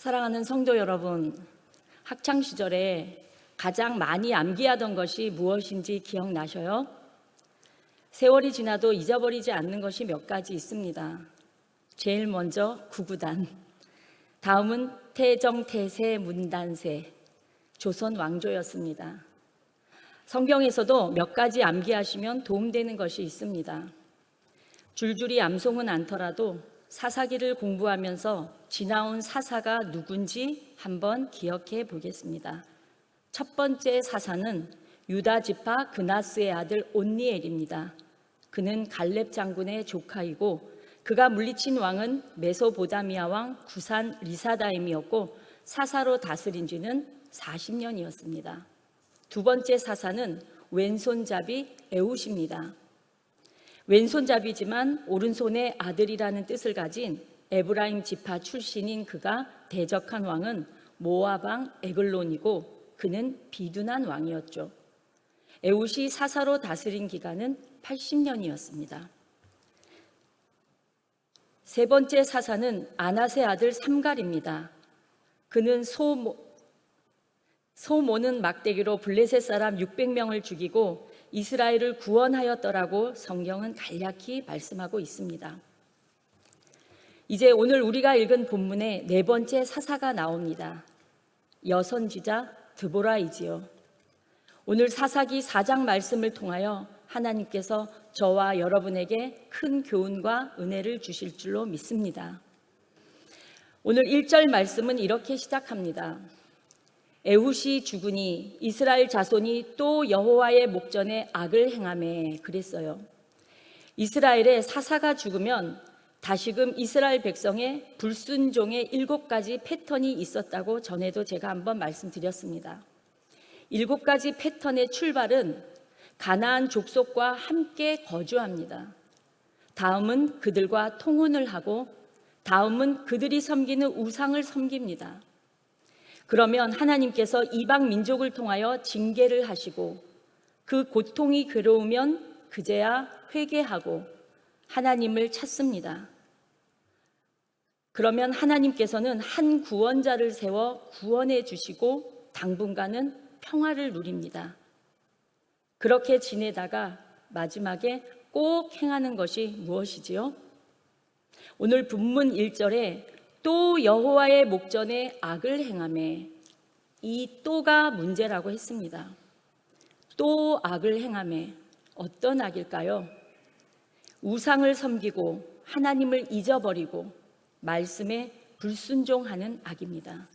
사랑하는 성도 여러분, 학창 시절에 가장 많이 암기하던 것이 무엇인지 기억나셔요? 세월이 지나도 잊어버리지 않는 것이 몇 가지 있습니다. 제일 먼저 구구단, 다음은 태정, 태세, 문단세, 조선 왕조였습니다. 성경에서도 몇 가지 암기하시면 도움되는 것이 있습니다. 줄줄이 암송은 않더라도 사사기를 공부하면서 지나온 사사가 누군지 한번 기억해 보겠습니다. 첫 번째 사사는 유다 지파 그나스의 아들 온니엘입니다. 그는 갈렙 장군의 조카이고 그가 물리친 왕은 메소보다미아 왕 구산 리사다임이었고 사사로 다스린 지는 40년이었습니다. 두 번째 사사는 왼손잡이 에훗입니다. 왼손잡이지만 오른손의 아들이라는 뜻을 가진 에브라임 지파 출신인 그가 대적한 왕은 모압 왕 에글론이고 그는 비둔한 왕이었죠. 에훗이 사사로 다스린 기간은 80년이었습니다. 세 번째 사사는 아낫의 아들 삼갈입니다. 그는 소모는 막대기로 블레셋 사람 600명을 죽이고 이스라엘을 구원하였더라고 성경은 간략히 말씀하고 있습니다. 이제 오늘 우리가 읽은 본문에 네 번째 사사가 나옵니다. 여선지자 드보라이지요. 오늘 사사기 4장 말씀을 통하여 하나님께서 저와 여러분에게 큰 교훈과 은혜를 주실 줄로 믿습니다. 오늘 1절 말씀은 이렇게 시작합니다. 에훗이 죽으니 이스라엘 자손이 또 여호와의 목전에 악을 행하매 그랬어요. 이스라엘의 사사가 죽으면 다시금 이스라엘 백성의 불순종의 7가지 패턴이 있었다고 전에도 제가 한번 말씀드렸습니다. 7가지 패턴의 출발은 가나안 족속과 함께 거주합니다. 다음은 그들과 통혼을 하고 다음은 그들이 섬기는 우상을 섬깁니다. 그러면 하나님께서 이방 민족을 통하여 징계를 하시고 그 고통이 괴로우면 그제야 회개하고 하나님을 찾습니다. 그러면 하나님께서는 한 구원자를 세워 구원해 주시고 당분간은 평화를 누립니다. 그렇게 지내다가 마지막에 꼭 행하는 것이 무엇이지요? 오늘 본문 1절에 또 여호와의 목전에 악을 행하매, 이 또가 문제라고 했습니다. 또 악을 행하매, 어떤 악일까요? 우상을 섬기고 하나님을 잊어버리고 말씀에 불순종하는 악입니다.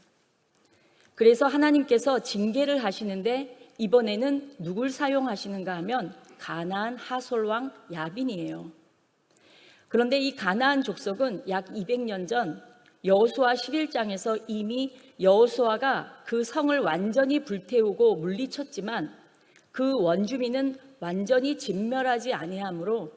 그래서 하나님께서 징계를 하시는데 이번에는 누굴 사용하시는가 하면 가나안 하솔 왕 야빈이에요. 그런데 이 가나안 족속은 약 200년 전 여호수아 11장에서 이미 여호수아가 그 성을 완전히 불태우고 물리쳤지만 그 원주민은 완전히 진멸하지 아니하므로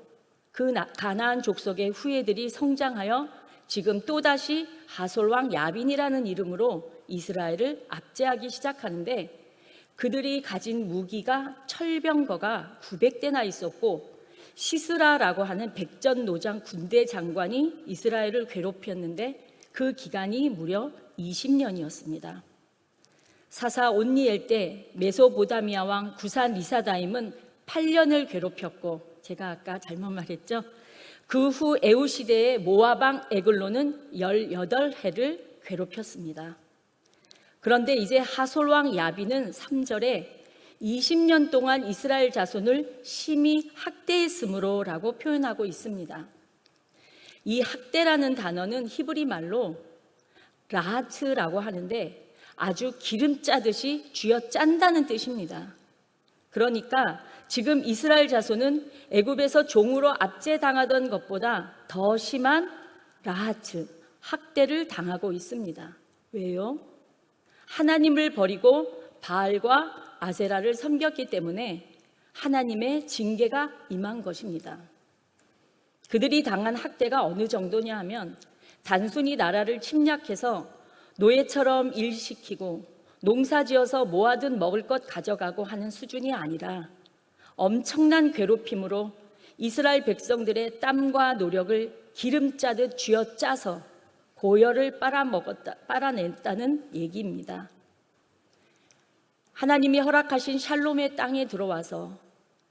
그 가나안 족속의 후예들이 성장하여 지금 또다시 하솔 왕 야빈이라는 이름으로 이스라엘을 압제하기 시작하는데 그들이 가진 무기가 철병거가 900대나 있었고 시스라라고 하는 백전노장 군대 장관이 이스라엘을 괴롭혔는데 그 기간이 무려 20년이었습니다. 사사 온니엘 때 메소보다미아 왕 구산 리사다임은 8년을 괴롭혔고 제가 아까 잘못 말했죠. 그 후 에훗 시대의 모압 왕 에글론은 18해를 괴롭혔습니다. 그런데 이제 하솔 왕 야빈은 3절에 20년 동안 이스라엘 자손을 심히 학대했으므로라고 표현하고 있습니다. 이 학대라는 단어는 히브리 말로 라하트라고 하는데 아주 기름 짜듯이 쥐어짠다는 뜻입니다. 그러니까 지금 이스라엘 자손은 애굽에서 종으로 압제당하던 것보다 더 심한 라하트, 학대를 당하고 있습니다. 왜요? 하나님을 버리고 바알과 아세라를 섬겼기 때문에 하나님의 징계가 임한 것입니다. 그들이 당한 학대가 어느 정도냐 하면 단순히 나라를 침략해서 노예처럼 일시키고 농사지어서 모아둔 먹을 것 가져가고 하는 수준이 아니라 엄청난 괴롭힘으로 이스라엘 백성들의 땀과 노력을 기름 짜듯 쥐어짜서 고열을 빨아냈다는 얘기입니다. 하나님이 허락하신 샬롬의 땅에 들어와서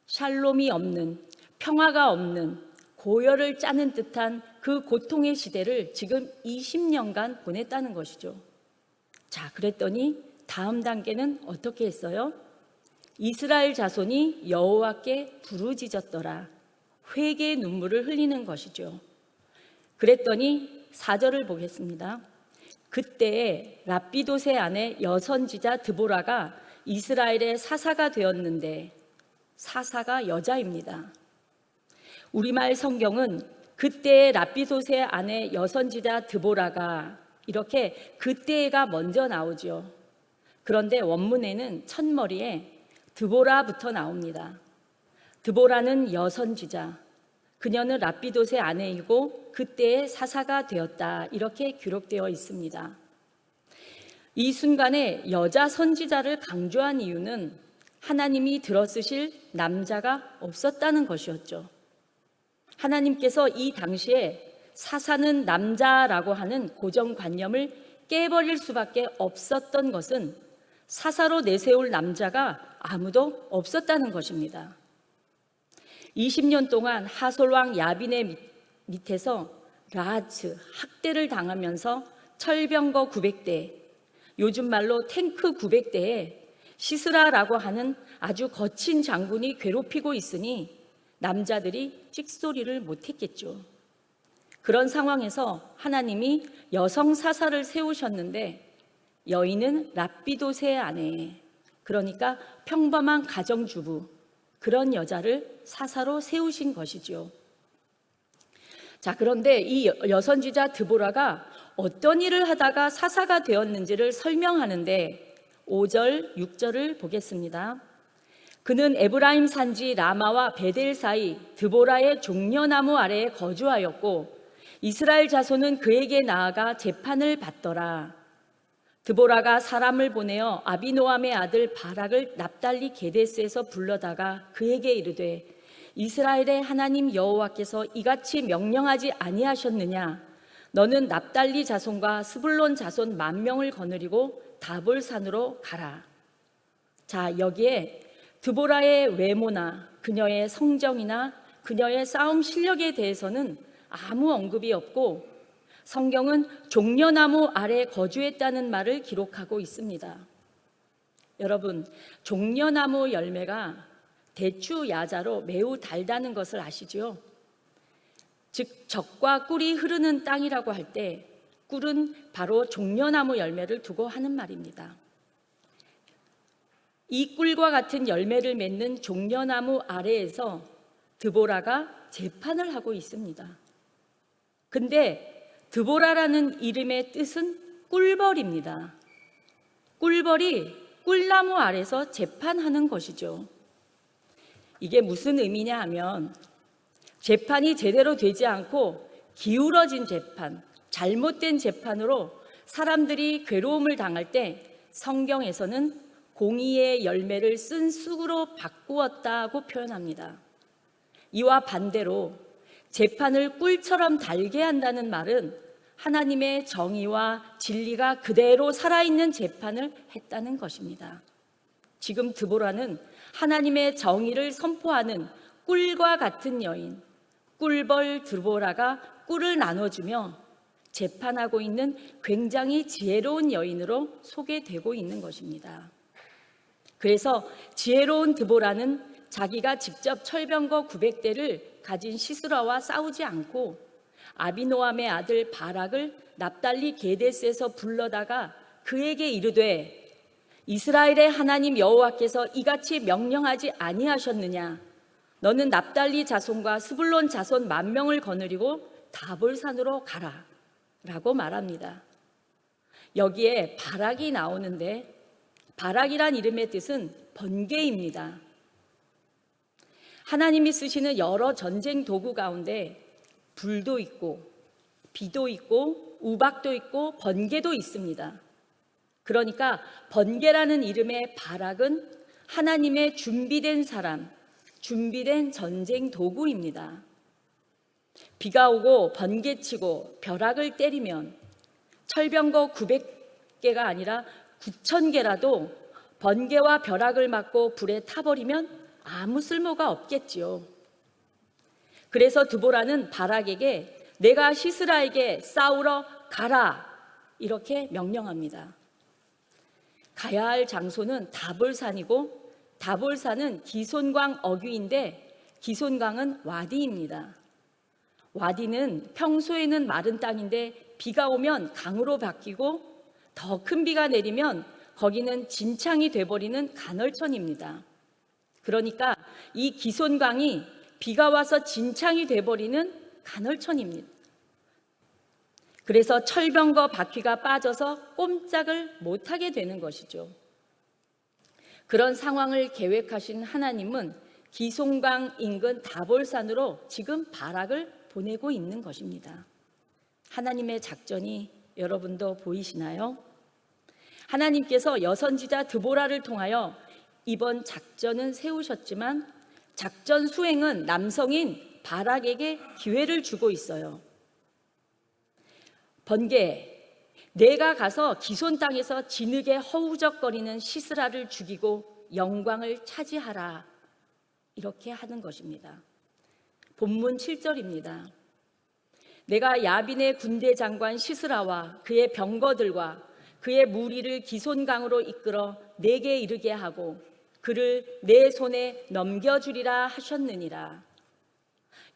샬롬이 없는, 평화가 없는 고열을 짜는 듯한 그 고통의 시대를 지금 20년간 보냈다는 것이죠. 자, 그랬더니 다음 단계는 어떻게 했어요? 이스라엘 자손이 여호와께 부르짖었더라. 회개의 눈물을 흘리는 것이죠. 그랬더니 4절을 보겠습니다. 그때에 랍비도세 아내 여선지자 드보라가 이스라엘의 사사가 되었는데, 사사가 여자입니다. 우리말 성경은 그때의 랍비도세 아내 여선지자 드보라가 이렇게 그때가 먼저 나오죠. 그런데 원문에는 첫머리에 드보라부터 나옵니다. 드보라는 여선지자, 그녀는 랍비도세 아내이고 그때의 사사가 되었다, 이렇게 기록되어 있습니다. 이 순간에 여자 선지자를 강조한 이유는 하나님이 들어쓰실 남자가 없었다는 것이었죠. 하나님께서 이 당시에 사사는 남자라고 하는 고정관념을 깨버릴 수밖에 없었던 것은 사사로 내세울 남자가 아무도 없었다는 것입니다. 20년 동안 하솔왕 야빈의 밑에서 라하츠, 학대를 당하면서 철병거 900대, 요즘 말로 탱크 900대에 시스라라고 하는 아주 거친 장군이 괴롭히고 있으니 남자들이 찍소리를 못했겠죠. 그런 상황에서 하나님이 여성 사사를 세우셨는데 여인은 랍비도세 아내, 그러니까 평범한 가정주부, 그런 여자를 사사로 세우신 것이죠. 자, 그런데 이 여선지자 드보라가 어떤 일을 하다가 사사가 되었는지를 설명하는데 5절, 6절을 보겠습니다. 그는 에브라임 산지 라마와 베델 사이 드보라의 종려나무 아래에 거주하였고 이스라엘 자손은 그에게 나아가 재판을 받더라. 드보라가 사람을 보내어 아비노함의 아들 바락을 납달리 게데스에서 불러다가 그에게 이르되 이스라엘의 하나님 여호와께서 이같이 명령하지 아니하셨느냐? 너는 납달리 자손과 스불론 자손 10,000명을 거느리고 다볼산으로 가라. 자, 여기에 드보라의 외모나 그녀의 성정이나 그녀의 싸움 실력에 대해서는 아무 언급이 없고 성경은 종려나무 아래 거주했다는 말을 기록하고 있습니다. 여러분, 종려나무 열매가 대추 야자로 매우 달다는 것을 아시죠? 즉 적과 꿀이 흐르는 땅이라고 할 때 꿀은 바로 종려나무 열매를 두고 하는 말입니다. 이 꿀과 같은 열매를 맺는 종려나무 아래에서 드보라가 재판을 하고 있습니다. 근데 드보라라는 이름의 뜻은 꿀벌입니다. 꿀벌이 꿀나무 아래서 재판하는 것이죠. 이게 무슨 의미냐 하면 재판이 제대로 되지 않고 기울어진 재판, 잘못된 재판으로 사람들이 괴로움을 당할 때 성경에서는 공의의 열매를 쓴 쑥으로 바꾸었다고 표현합니다. 이와 반대로 재판을 꿀처럼 달게 한다는 말은 하나님의 정의와 진리가 그대로 살아있는 재판을 했다는 것입니다. 지금 드보라는 하나님의 정의를 선포하는 꿀과 같은 여인, 꿀벌 드보라가 꿀을 나눠주며 재판하고 있는 굉장히 지혜로운 여인으로 소개되고 있는 것입니다. 그래서 지혜로운 드보라는 자기가 직접 철병거 900대를 가진 시스라와 싸우지 않고 아비노함의 아들 바락을 납달리 게데스에서 불러다가 그에게 이르되 이스라엘의 하나님 여호와께서 이같이 명령하지 아니하셨느냐? 너는 납달리 자손과 스불론 자손 10,000명을 거느리고 다볼산으로 가라 라고 말합니다. 여기에 바락이 나오는데 바락이란 이름의 뜻은 번개입니다. 하나님이 쓰시는 여러 전쟁 도구 가운데 불도 있고 비도 있고 우박도 있고 번개도 있습니다. 그러니까 번개라는 이름의 바락은 하나님의 준비된 사람, 준비된 전쟁 도구입니다. 비가 오고 번개치고 벼락을 때리면 철병거 900개가 아니라 9,000개라도 번개와 벼락을 맞고 불에 타버리면 아무 쓸모가 없겠지요. 그래서 드보라는 바락에게 내가 시스라에게 싸우러 가라 이렇게 명령합니다. 가야 할 장소는 다볼산이고 다볼산은 기손강 어귀인데 기손강은 와디입니다. 와디는 평소에는 마른 땅인데 비가 오면 강으로 바뀌고 더 큰 비가 내리면 거기는 진창이 돼버리는 간헐천입니다. 그러니까 이 기손강이 비가 와서 진창이 돼버리는 간헐천입니다. 그래서 철병거 바퀴가 빠져서 꼼짝을 못하게 되는 것이죠. 그런 상황을 계획하신 하나님은 기손강 인근 다볼산으로 지금 바락을 보내고 있는 것입니다. 하나님의 작전이 여러분도 보이시나요? 하나님께서 여선지자 드보라를 통하여 이번 작전은 세우셨지만 작전 수행은 남성인 바락에게 기회를 주고 있어요. 번개, 내가 가서 기손 땅에서 진흙에 허우적거리는 시스라를 죽이고 영광을 차지하라. 이렇게 하는 것입니다. 본문 7절입니다. 내가 야빈의 군대 장관 시스라와 그의 병거들과 그의 무리를 기손강으로 이끌어 내게 이르게 하고 그를 내 손에 넘겨주리라 하셨느니라.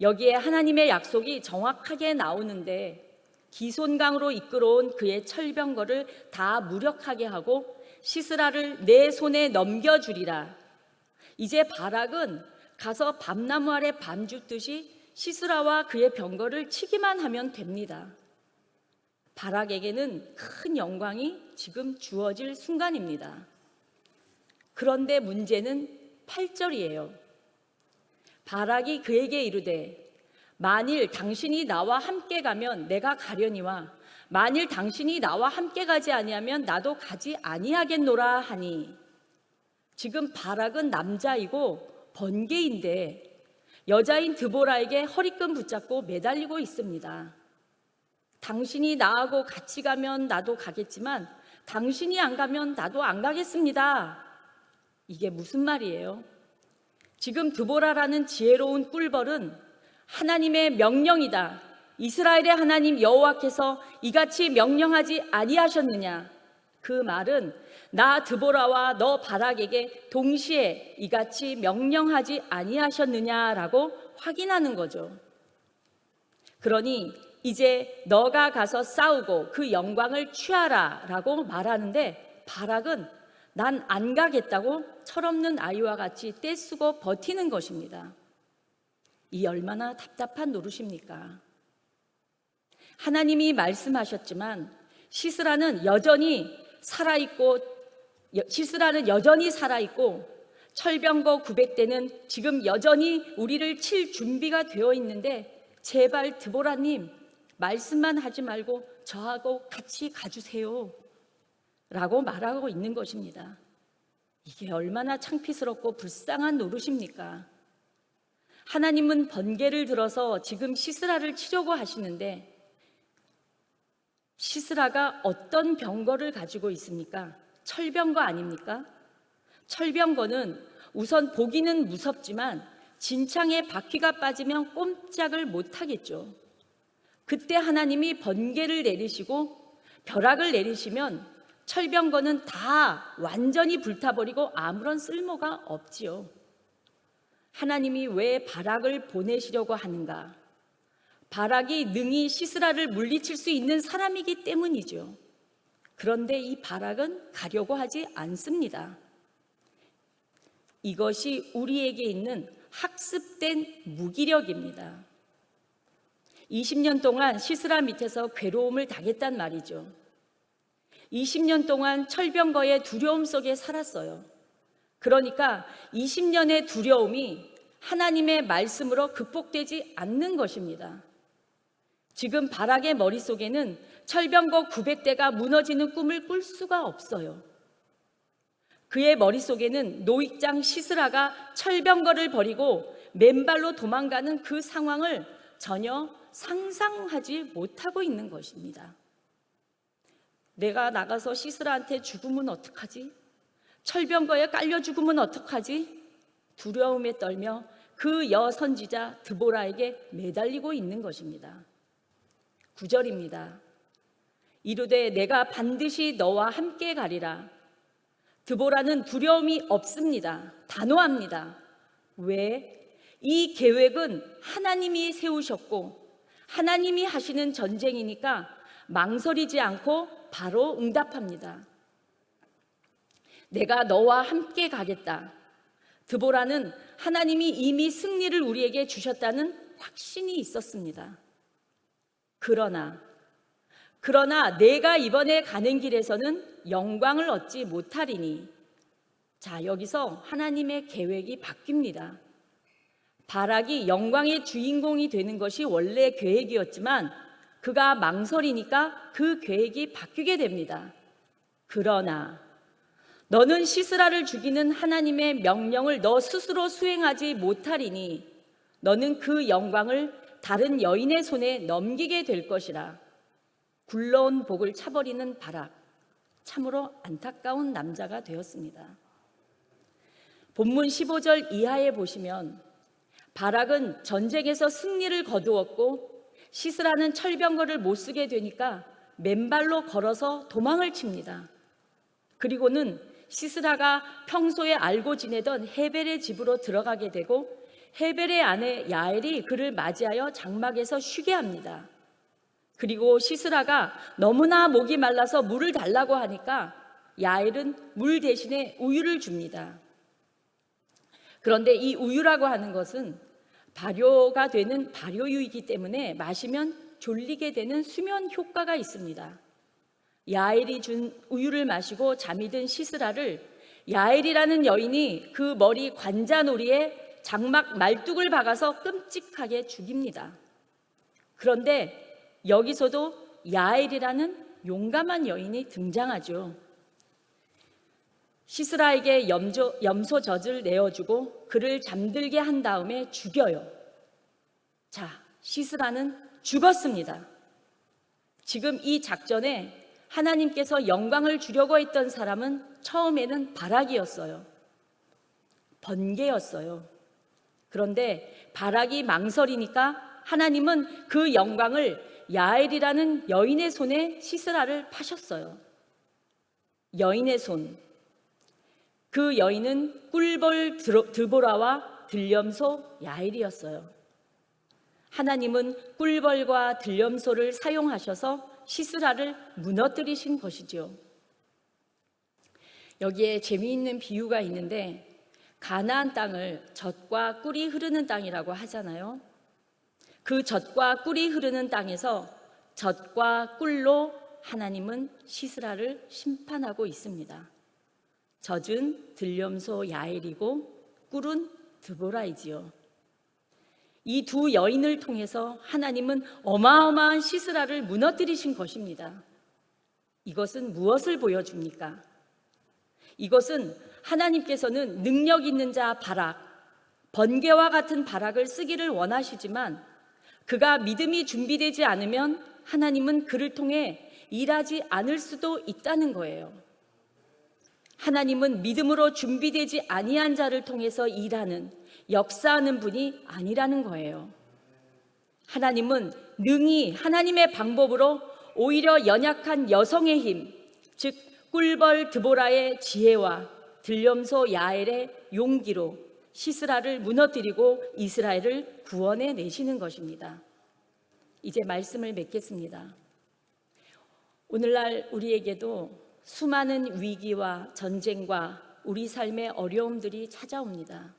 여기에 하나님의 약속이 정확하게 나오는데 기손강으로 이끌어온 그의 철병거를 다 무력하게 하고 시스라를 내 손에 넘겨주리라. 이제 바락은 가서 밤나무 아래 밤 줍듯이 시스라와 그의 병거를 치기만 하면 됩니다. 바락에게는 큰 영광이 지금 주어질 순간입니다. 그런데 문제는 8절이에요. 바락이 그에게 이르되 만일 당신이 나와 함께 가면 내가 가려니와 만일 당신이 나와 함께 가지 아니하면 나도 가지 아니하겠노라 하니. 지금 바락은 남자이고 번개인데 여자인 드보라에게 허리끈 붙잡고 매달리고 있습니다. 당신이 나하고 같이 가면 나도 가겠지만 당신이 안 가면 나도 안 가겠습니다. 이게 무슨 말이에요? 지금 드보라라는 지혜로운 꿀벌은 하나님의 명령이다. 이스라엘의 하나님 여호와께서 이같이 명령하지 아니하셨느냐? 그 말은 나 드보라와 너 바락에게 동시에 이같이 명령하지 아니하셨느냐라고 확인하는 거죠. 그러니 이제 너가 가서 싸우고 그 영광을 취하라 라고 말하는데 바락은 난 안 가겠다고 철없는 아이와 같이 떼쓰고 버티는 것입니다. 이 얼마나 답답한 노릇입니까? 하나님이 말씀하셨지만 시스라는 여전히 살아있고 철병거 900대는 지금 여전히 우리를 칠 준비가 되어 있는데 제발 드보라님 말씀만 하지 말고 저하고 같이 가주세요 라고 말하고 있는 것입니다. 이게 얼마나 창피스럽고 불쌍한 노릇입니까? 하나님은 번개를 들어서 지금 시스라를 치려고 하시는데 시스라가 어떤 병거를 가지고 있습니까? 철병거 아닙니까? 철병거는 우선 보기는 무섭지만 진창에 바퀴가 빠지면 꼼짝을 못하겠죠. 그때 하나님이 번개를 내리시고 벼락을 내리시면 철병거는 다 완전히 불타버리고 아무런 쓸모가 없지요. 하나님이 왜 바락을 보내시려고 하는가? 바락이 능히 시스라를 물리칠 수 있는 사람이기 때문이죠. 그런데 이 바락은 가려고 하지 않습니다. 이것이 우리에게 있는 학습된 무기력입니다. 20년 동안 시스라 밑에서 괴로움을 당했단 말이죠. 20년 동안 철병거의 두려움 속에 살았어요. 그러니까 20년의 두려움이 하나님의 말씀으로 극복되지 않는 것입니다. 지금 바락의 머릿속에는 철병거 900대가 무너지는 꿈을 꿀 수가 없어요. 그의 머릿속에는 노익장 시스라가 철병거를 버리고 맨발로 도망가는 그 상황을 전혀 상상하지 못하고 있는 것입니다. 내가 나가서 시스라한테 죽으면 어떡하지? 철병거에 깔려 죽으면 어떡하지? 두려움에 떨며 그 여선지자 드보라에게 매달리고 있는 것입니다. 9절입니다. 이르되 내가 반드시 너와 함께 가리라. 드보라는 두려움이 없습니다. 단호합니다. 왜? 이 계획은 하나님이 세우셨고 하나님이 하시는 전쟁이니까 망설이지 않고 바로 응답합니다. 내가 너와 함께 가겠다. 드보라는 하나님이 이미 승리를 우리에게 주셨다는 확신이 있었습니다. 그러나 내가 이번에 가는 길에서는 영광을 얻지 못하리니. 자, 여기서 하나님의 계획이 바뀝니다. 바락이 영광의 주인공이 되는 것이 원래 계획이었지만 그가 망설이니까 그 계획이 바뀌게 됩니다. 그러나 너는 시스라를 죽이는 하나님의 명령을 너 스스로 수행하지 못하리니 너는 그 영광을 다른 여인의 손에 넘기게 될 것이라. 굴러온 복을 차버리는 바락, 참으로 안타까운 남자가 되었습니다. 본문 15절 이하에 보시면 바락은 전쟁에서 승리를 거두었고 시스라는 철병거를 못 쓰게 되니까 맨발로 걸어서 도망을 칩니다. 그리고는 시스라가 평소에 알고 지내던 헤벨의 집으로 들어가게 되고 헤벨의 아내 야엘이 그를 맞이하여 장막에서 쉬게 합니다. 그리고 시스라가 너무나 목이 말라서 물을 달라고 하니까 야엘은 물 대신에 우유를 줍니다. 그런데 이 우유라고 하는 것은 발효가 되는 발효유이기 때문에 마시면 졸리게 되는 수면 효과가 있습니다. 야엘이 준 우유를 마시고 잠이 든 시스라를 야엘이라는 여인이 그 머리 관자놀이에 장막 말뚝을 박아서 끔찍하게 죽입니다. 그런데 여기서도 야엘이라는 용감한 여인이 등장하죠. 시스라에게 염소젖을 내어주고 그를 잠들게 한 다음에 죽여요. 자, 시스라는 죽었습니다. 지금 이 작전에 하나님께서 영광을 주려고 했던 사람은 처음에는 바락이었어요. 번개였어요. 그런데 바락이 망설이니까 하나님은 그 영광을 야엘이라는 여인의 손에 시스라를 파셨어요. 여인의 손. 그 여인은 꿀벌 드보라와 들염소 야엘이었어요. 하나님은 꿀벌과 들염소를 사용하셔서 시스라를 무너뜨리신 것이죠. 여기에 재미있는 비유가 있는데 가나안 땅을 젖과 꿀이 흐르는 땅이라고 하잖아요. 그 젖과 꿀이 흐르는 땅에서 젖과 꿀로 하나님은 시스라를 심판하고 있습니다. 젖은 들염소 야엘이고 꿀은 드보라이지요. 이 두 여인을 통해서 하나님은 어마어마한 시스라를 무너뜨리신 것입니다. 이것은 무엇을 보여줍니까? 이것은 하나님께서는 능력 있는 자 바락, 번개와 같은 바락을 쓰기를 원하시지만 그가 믿음이 준비되지 않으면 하나님은 그를 통해 일하지 않을 수도 있다는 거예요. 하나님은 믿음으로 준비되지 아니한 자를 통해서 일하는, 역사하는 분이 아니라는 거예요. 하나님은 능히 하나님의 방법으로 오히려 연약한 여성의 힘, 즉 꿀벌 드보라의 지혜와 들염소 야엘의 용기로 시스라를 무너뜨리고 이스라엘을 구원해 내시는 것입니다. 이제 말씀을 맺겠습니다. 오늘날 우리에게도 수많은 위기와 전쟁과 우리 삶의 어려움들이 찾아옵니다.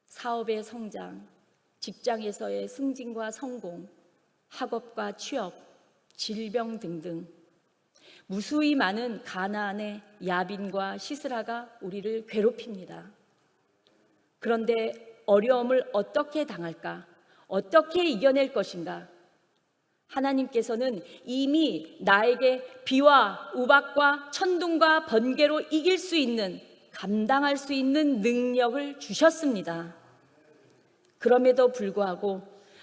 사업의 성장, 직장에서의 승진과 성공, 학업과 취업, 질병 등등 무수히 많은 가나안의 야빈과 시스라가 우리를 괴롭힙니다. 그런데 어려움을 어떻게 당할까? 어떻게 이겨낼 것인가? 하나님께서는 이미 나에게 비와 우박과 천둥과 번개로 이길 수 있는, 감당할 수 있는 능력을 주셨습니다. 그럼에도 불구하고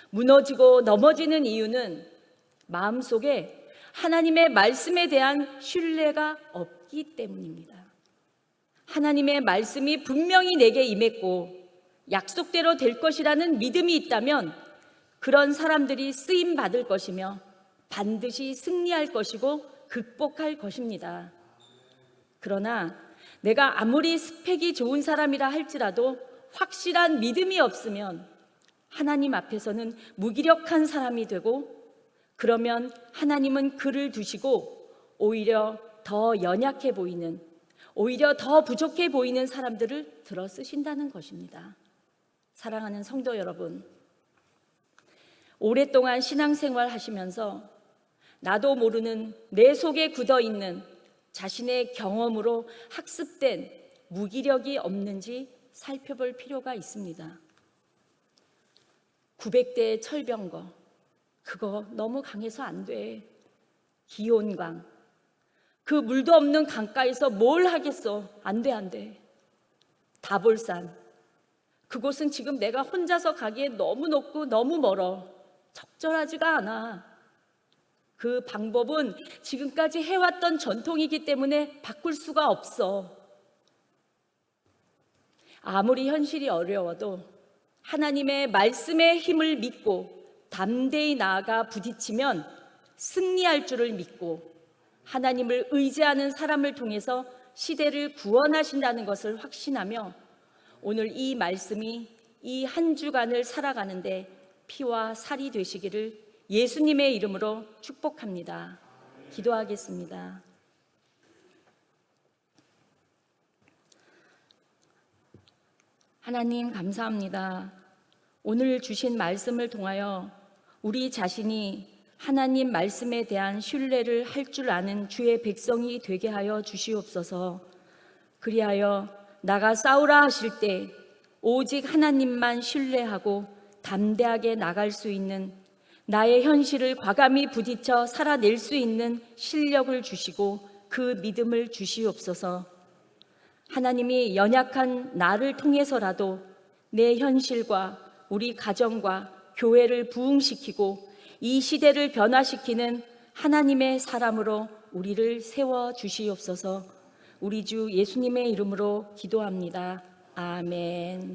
무너지고 넘어지는 이유는 마음속에 하나님의 말씀에 대한 신뢰가 없기 때문입니다. 하나님의 말씀이 분명히 내게 임했고 약속대로 될 것이라는 믿음이 있다면 그런 사람들이 쓰임 받을 것이며 반드시 승리할 것이고 극복할 것입니다. 그러나 내가 아무리 스펙이 좋은 사람이라 할지라도 확실한 믿음이 없으면 하나님 앞에서는 무기력한 사람이 되고, 그러면 하나님은 그를 두시고 오히려 더 연약해 보이는, 오히려 더 부족해 보이는 사람들을 들어 쓰신다는 것입니다. 사랑하는 성도 여러분, 오랫동안 신앙생활 하시면서 나도 모르는 내 속에 굳어있는 자신의 경험으로 학습된 무기력이 없는지 살펴볼 필요가 있습니다. 900대의 철병거, 그거 너무 강해서 안 돼. 기온강, 그 물도 없는 강가에서 뭘 하겠어. 안 돼, 안 돼. 다볼산, 그곳은 지금 내가 혼자서 가기에 너무 높고 너무 멀어. 적절하지가 않아. 그 방법은 지금까지 해왔던 전통이기 때문에 바꿀 수가 없어. 아무리 현실이 어려워도 하나님의 말씀의 힘을 믿고 담대히 나아가 부딪히면 승리할 줄을 믿고 하나님을 의지하는 사람을 통해서 시대를 구원하신다는 것을 확신하며 오늘 이 말씀이 이 한 주간을 살아가는데 피와 살이 되시기를 예수님의 이름으로 축복합니다. 기도하겠습니다. 하나님 감사합니다. 오늘 주신 말씀을 통하여 우리 자신이 하나님 말씀에 대한 신뢰를 할 줄 아는 주의 백성이 되게 하여 주시옵소서. 그리하여 나가 싸우라 하실 때 오직 하나님만 신뢰하고 담대하게 나갈 수 있는, 나의 현실을 과감히 부딪혀 살아낼 수 있는 실력을 주시고 그 믿음을 주시옵소서. 하나님이 연약한 나를 통해서라도 내 현실과 우리 가정과 교회를 부흥시키고 이 시대를 변화시키는 하나님의 사람으로 우리를 세워 주시옵소서. 우리 주 예수님의 이름으로 기도합니다. 아멘.